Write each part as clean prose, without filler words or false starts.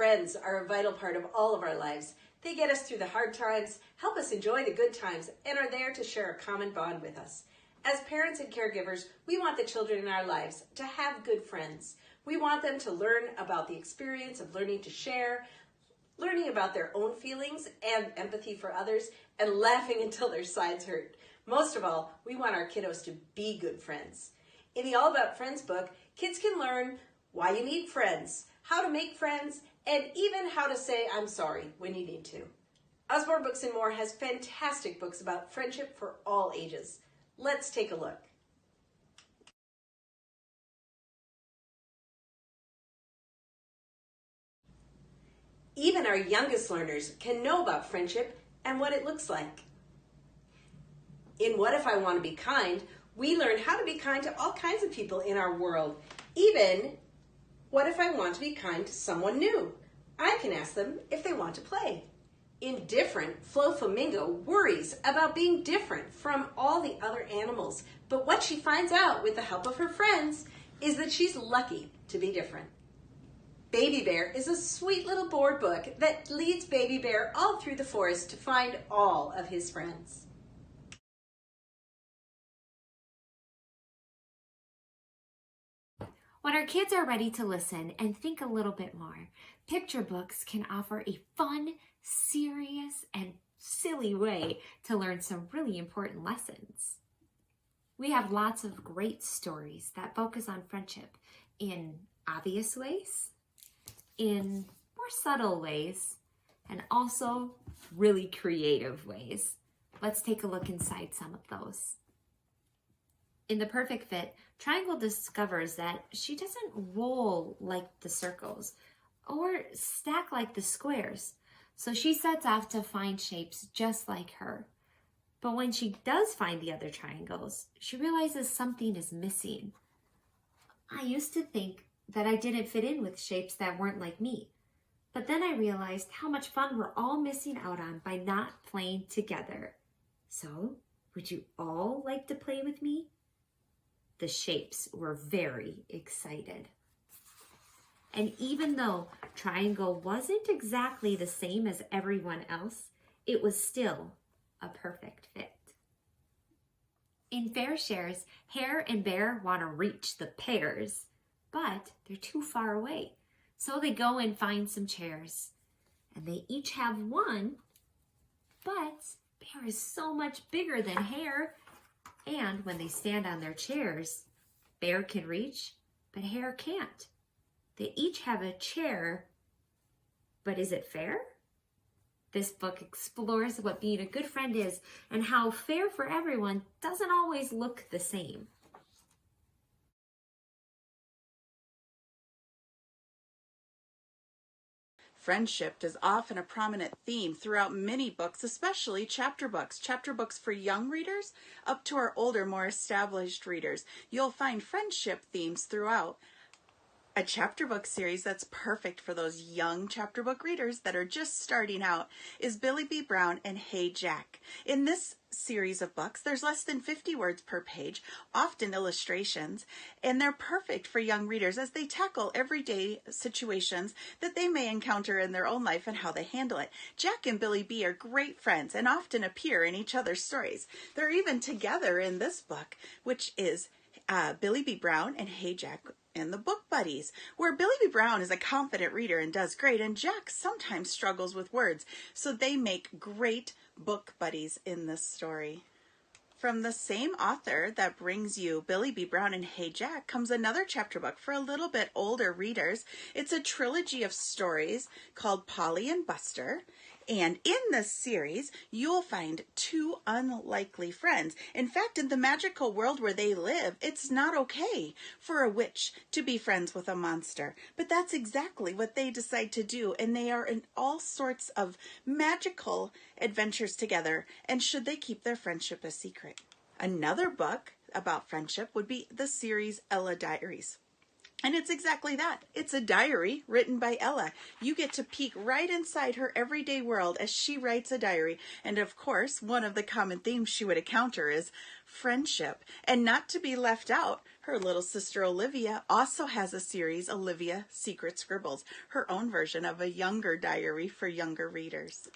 Friends are a vital part of all of our lives. They get us through the hard times, help us enjoy the good times, and are there to share a common bond with us. As parents and caregivers, we want the children in our lives to have good friends. We want them to learn about the experience of learning to share, learning about their own feelings and empathy for others, and laughing until their sides hurt. Most of all, we want our kiddos to be good friends. In the All About Friends book, kids can learn why you need friends, how to make friends, and even how to say I'm sorry when you need to. Usborne Books and More has fantastic books about friendship for all ages. Let's take a look. Even our youngest learners can know about friendship and what it looks like. In What If I Want to Be Kind, we learn how to be kind to all kinds of people in our world. Even, what if I want to be kind to someone new? I can ask them if they want to play. In Different, Flo Flamingo worries about being different from all the other animals, but what she finds out with the help of her friends is that she's lucky to be different. Baby Bear is a sweet little board book that leads Baby Bear all through the forest to find all of his friends. When our kids are ready to listen and think a little bit more, picture books can offer a fun, serious, and silly way to learn some really important lessons. We have lots of great stories that focus on friendship in obvious ways, in more subtle ways, and also really creative ways. Let's take a look inside some of those. In The Perfect Fit, Triangle discovers that she doesn't roll like the circles or stack like the squares, so she sets off to find shapes just like her. But when she does find the other triangles, she realizes something is missing. I used to think that I didn't fit in with shapes that weren't like me, but then I realized how much fun we're all missing out on by not playing together. So, would you all like to play with me? The shapes were very excited. And even though Triangle wasn't exactly the same as everyone else, it was still a perfect fit. In Fair Shares, Hare and Bear want to reach the pears, but they're too far away. So they go and find some chairs. And they each have one, but Bear is so much bigger than Hare. And when they stand on their chairs, Bear can reach, but Hare can't. They each have a chair, but is it fair? This book explores what being a good friend is and how fair for everyone doesn't always look the same. Friendship is often a prominent theme throughout many books, especially chapter books for young readers up to our older, more established readers. You'll find friendship themes throughout. A chapter book series that's perfect for those young chapter book readers that are just starting out is Billy B. Brown and Hey Jack. In this series of books, there's less than 50 words per page, often illustrations, and they're perfect for young readers as they tackle everyday situations that they may encounter in their own life and how they handle it. Jack and Billy B are great friends and often appear in each other's stories. They're even together in this book, which is Billy B. Brown and Hey Jack and the Book Buddies, where Billy B. Brown is a confident reader and does great, and Jack sometimes struggles with words, so they make great book buddies in this story. From the same author that brings you Billy B. Brown and Hey Jack comes another chapter book for a little bit older readers. It's a trilogy of stories called Polly and Buster. And in this series, you'll find two unlikely friends. In fact, in the magical world where they live, it's not okay for a witch to be friends with a monster. But that's exactly what they decide to do, and they are in all sorts of magical adventures together, and should they keep their friendship a secret? Another book about friendship would be the series Ella Diaries. And it's exactly that. It's a diary written by Ella. You get to peek right inside her everyday world as she writes a diary. And of course, one of the common themes she would encounter is Friendship. And not to be left out, her little sister Olivia also has a series, Olivia Secret Scribbles, her own version of a younger diary for younger readers.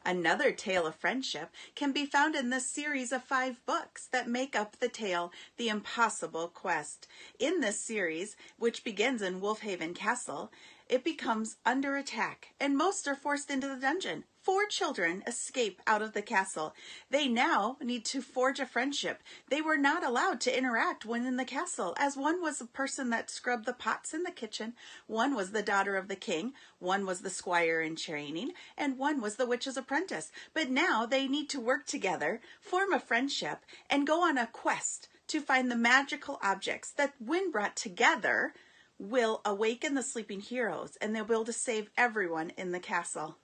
Another tale of friendship can be found in this series of 5 books that make up the tale, The Impossible Quest. In this series, which begins in Wolfhaven Castle, it becomes under attack, and most are forced into the dungeon. 4 children escape out of the castle. They now need to forge a friendship. They were not allowed to interact when in the castle, as one was the person that scrubbed the pots in the kitchen, one was the daughter of the king, one was the squire in training, and one was the witch's apprentice. But now they need to work together, form a friendship, and go on a quest to find the magical objects that, when brought together, will awaken the sleeping heroes, and they'll be able to save everyone in the castle.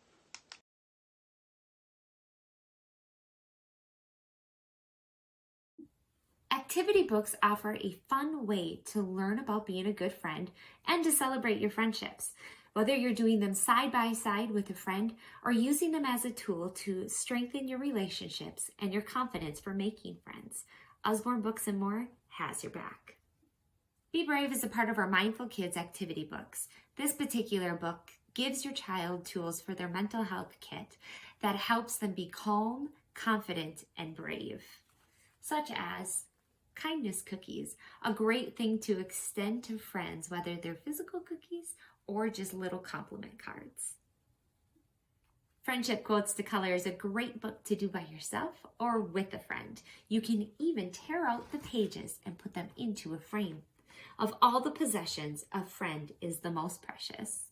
Activity books offer a fun way to learn about being a good friend and to celebrate your friendships. Whether you're doing them side by side with a friend or using them as a tool to strengthen your relationships and your confidence for making friends, Usborne Books and More has your back. Be Brave is a part of our Mindful Kids activity books. This particular book gives your child tools for their mental health kit that helps them be calm, confident, and brave, such as kindness cookies, a great thing to extend to friends, whether they're physical cookies or just little compliment cards. Friendship Quotes to Color is a great book to do by yourself or with a friend. You can even tear out the pages and put them into a frame. Of all the possessions, a friend is the most precious.